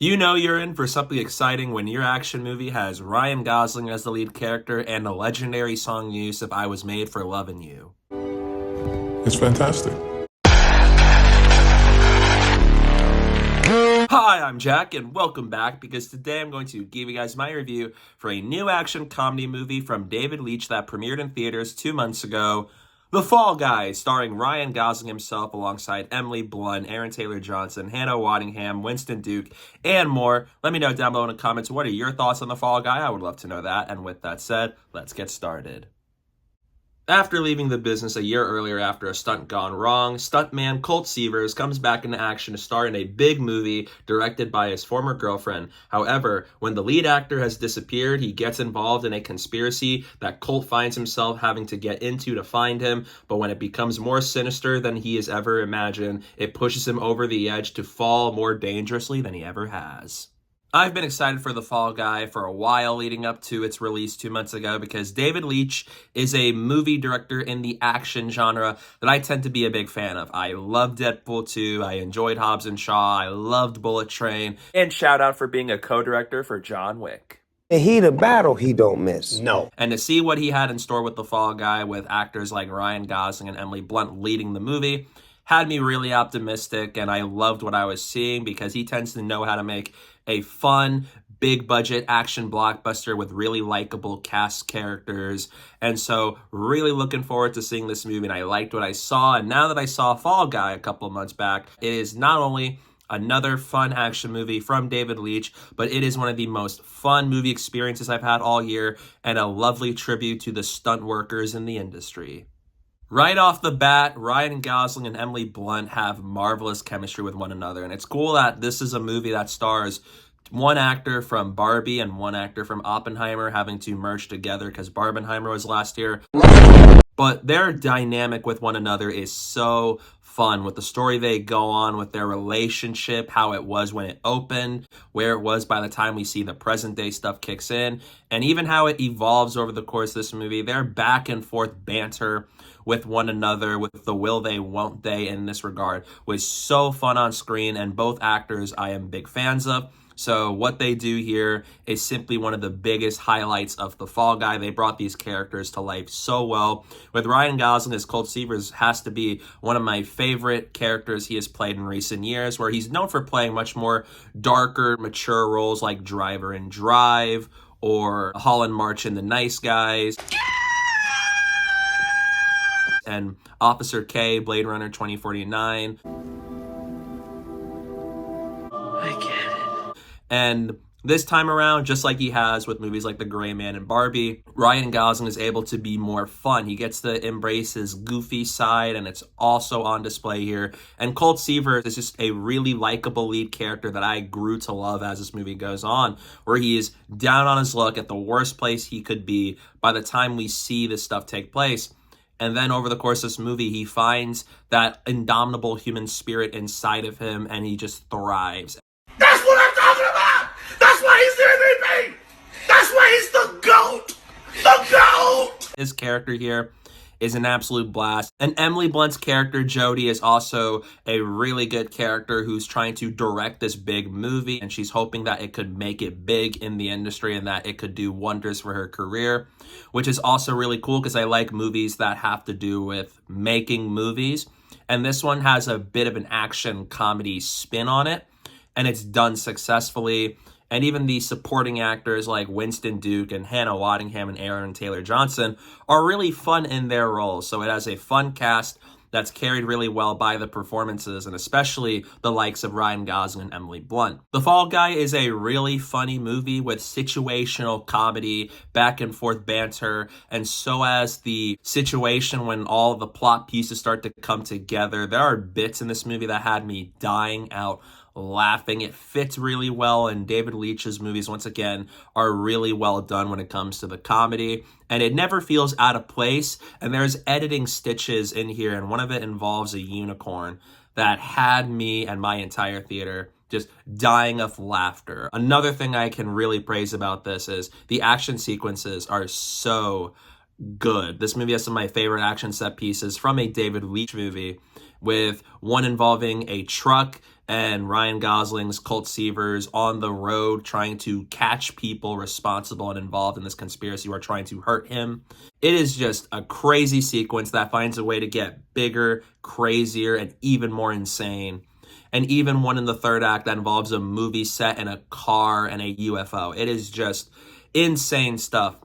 You know you're in for something exciting when your action movie has Ryan Gosling as the lead character and the legendary song use of I Was Made for Lovin' You. It's fantastic. Hi, I'm Jack, and welcome back, because today I'm going to give you guys my review for a new action comedy movie from David Leitch that premiered in theaters 2 months ago, The Fall Guy, starring Ryan Gosling himself alongside Emily Blunt, Aaron Taylor-Johnson, Hannah Waddingham, Winston Duke, and more. Let me know down below in the comments, what are your thoughts on The Fall Guy? I would love to know that, and with that said, let's get started. After leaving the business a year earlier after a stunt gone wrong, stuntman Colt Seavers comes back into action to star in a big movie directed by his former girlfriend. However, when the lead actor has disappeared, he gets involved in a conspiracy that Colt finds himself having to get into to find him, but when it becomes more sinister than he has ever imagined, it pushes him over the edge to fall more dangerously than he ever has. I've been excited for The Fall Guy for a while leading up to its release 2 months ago because David Leitch is a movie director in the action genre that I tend to be a big fan of. I love Deadpool 2, I enjoyed Hobbs and Shaw, I loved Bullet Train, and shout out for being a co-director for John Wick. The heat of battle, he don't miss. No. And to see what he had in store with The Fall Guy, with actors like Ryan Gosling and Emily Blunt leading the movie, had me really optimistic, and I loved what I was seeing because he tends to know how to make a fun, big-budget action blockbuster with really likable cast characters. And so really looking forward to seeing this movie, and I liked what I saw. And now that I saw Fall Guy a couple of months back, it is not only another fun action movie from David Leitch, but it is one of the most fun movie experiences I've had all year, and a lovely tribute to the stunt workers in the industry. Right off the bat, Ryan Gosling and Emily Blunt have marvelous chemistry with one another, and it's cool that this is a movie that stars one actor from Barbie and one actor from Oppenheimer having to merge together because Barbenheimer was last year. But their dynamic with one another is so fun, with the story they go on, with their relationship, how it was when it opened, where it was by the time we see the present day stuff kicks in, and even how it evolves over the course of this movie. Their back and forth banter with one another, with the will they, won't they in this regard, was so fun on screen, and both actors I am big fans of. So what they do here is simply one of the biggest highlights of The Fall Guy. They brought these characters to life so well. With Ryan Gosling as Colt Seavers, has to be one of my favorite characters he has played in recent years, where he's known for playing much more darker, mature roles like Driver in Drive or Holland March in The Nice Guys, and Officer K, Blade Runner 2049. I get it. And this time around, just like he has with movies like The Gray Man and Barbie, Ryan Gosling is able to be more fun. He gets to embrace his goofy side, and it's also on display here. And Colt Seavers is just a really likable lead character that I grew to love as this movie goes on, where he is down on his luck at the worst place he could be by the time we see this stuff take place. And then over the course of this movie, he finds that indomitable human spirit inside of him, and he just thrives. That's what I'm talking about! That's why he's the MVP! That's why he's the GOAT! The GOAT! His character here is an absolute blast. And Emily Blunt's character, Jodie, is also a really good character who's trying to direct this big movie, and she's hoping that it could make it big in the industry and that it could do wonders for her career, which is also really cool because I like movies that have to do with making movies. And this one has a bit of an action comedy spin on it, and it's done successfully. And even the supporting actors like Winston Duke and Hannah Waddingham and Aaron Taylor-Johnson are really fun in their roles. So it has a fun cast that's carried really well by the performances, and especially the likes of Ryan Gosling and Emily Blunt. The Fall Guy is a really funny movie with situational comedy, back and forth banter, and so as the situation when all the plot pieces start to come together, there are bits in this movie that had me dying out laughing. It fits really well, and David Leitch's movies, once again, are really well done when it comes to the comedy, and it never feels out of place. And there's editing stitches in here, and one of it involves a unicorn that had me and my entire theater just dying of laughter. Another thing I can really praise about this is the action sequences are so good. This movie has some of my favorite action set pieces from a David Leitch movie, with one involving a truck and Ryan Gosling's Colt Seavers on the road trying to catch people responsible and involved in this conspiracy who are trying to hurt him. It is just a crazy sequence that finds a way to get bigger, crazier, and even more insane. And even one in the third act that involves a movie set and a car and a UFO. It is just insane stuff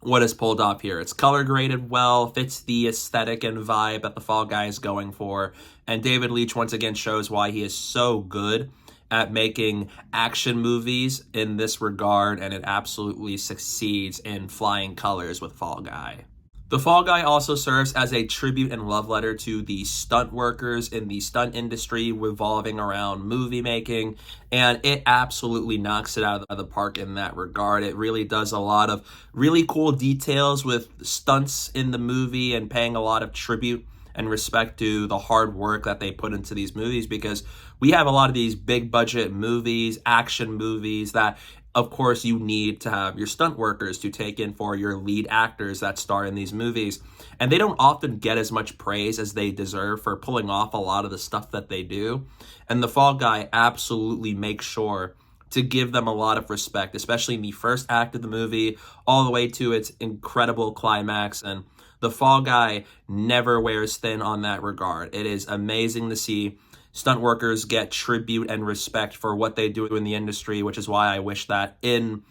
what is pulled off here. It's color graded well, fits the aesthetic and vibe that the Fall Guy is going for. And David Leitch once again shows why he is so good at making action movies in this regard, and it absolutely succeeds in flying colors with Fall Guy. The Fall Guy also serves as a tribute and love letter to the stunt workers in the stunt industry revolving around movie making, and it absolutely knocks it out of the park in that regard. It really does a lot of really cool details with stunts in the movie and paying a lot of tribute and respect to the hard work that they put into these movies, because we have a lot of these big budget movies, action movies that of course you need to have your stunt workers to take in for your lead actors that star in these movies. And they don't often get as much praise as they deserve for pulling off a lot of the stuff that they do. And the Fall Guy absolutely makes sure to give them a lot of respect, especially in the first act of the movie, all the way to its incredible climax. And the Fall Guy never wears thin on that regard. It is amazing to see stunt workers get tribute and respect for what they do in the industry, which is why I wish that in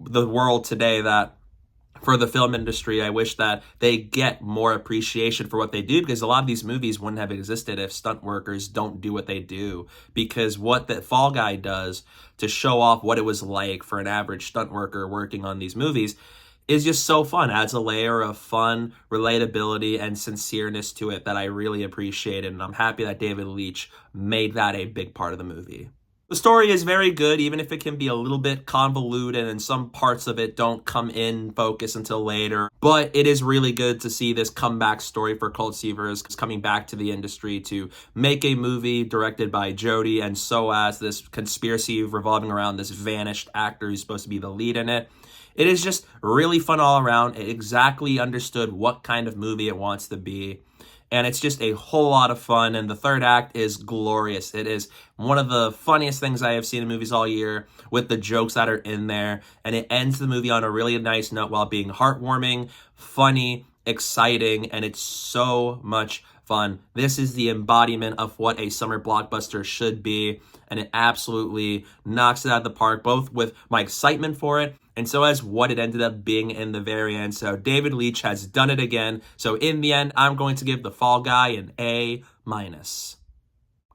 the world today, that for the film industry, I wish that they get more appreciation for what they do, because a lot of these movies wouldn't have existed if stunt workers don't do what they do. Because what the Fall Guy does to show off what it was like for an average stunt worker working on these movies is just so fun. Adds a layer of fun, relatability, and sincereness to it that I really appreciated, and I'm happy that David Leitch made that a big part of the movie. The story is very good, even if it can be a little bit convoluted and some parts of it don't come in focus until later. But it is really good to see this comeback story for Colt Seavers coming back to the industry to make a movie directed by Jody, and so as this conspiracy revolving around this vanished actor who's supposed to be the lead in it. It is just really fun all around. It exactly understood what kind of movie it wants to be. And it's just a whole lot of fun. And the third act is glorious. It is one of the funniest things I have seen in movies all year, with the jokes that are in there. And it ends the movie on a really nice note while being heartwarming, funny, exciting, and it's so much fun. This is the embodiment of what a summer blockbuster should be. And it absolutely knocks it out of the park, both with my excitement for it and so as what it ended up being in the very end. So David Leitch has done it again. So in the end, I'm going to give The Fall Guy an A-.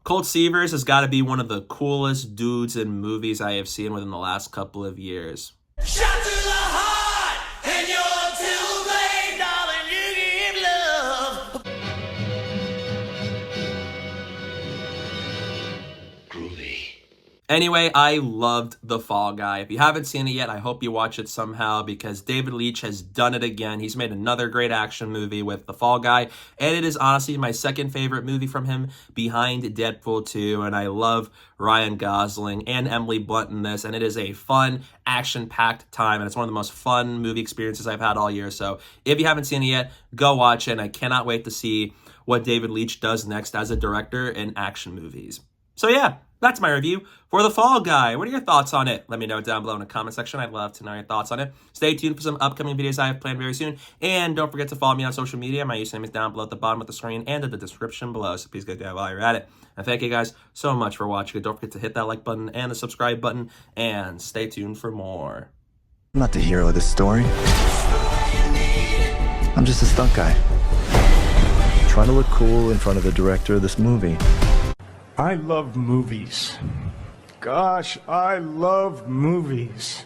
Colt Seavers has got to be one of the coolest dudes in movies I have seen within the last couple of years. Shot to the heart, and you're too late, darling, you give love. Groovy. Anyway, I loved The Fall Guy. If you haven't seen it yet, I hope you watch it somehow, because David Leitch has done it again. He's made another great action movie with The Fall Guy, and it is honestly my second favorite movie from him behind Deadpool 2, and I love Ryan Gosling and Emily Blunt in this, and it is a fun, action-packed time, and it's one of the most fun movie experiences I've had all year. So if you haven't seen it yet, go watch it, and I cannot wait to see what David Leitch does next as a director in action movies. So yeah, that's my review for The Fall Guy. What are your thoughts on it? Let me know down below in the comment section. I'd love to know your thoughts on it. Stay tuned for some upcoming videos I have planned very soon. And don't forget to follow me on social media. My username is down below at the bottom of the screen and in the description below. So please go there while you're at it. And thank you guys so much for watching. Don't forget to hit that like button and the subscribe button. And stay tuned for more. I'm not the hero of this story. I'm just a stunt guy, trying to look cool in front of the director of this movie. I love movies. Gosh, I love movies.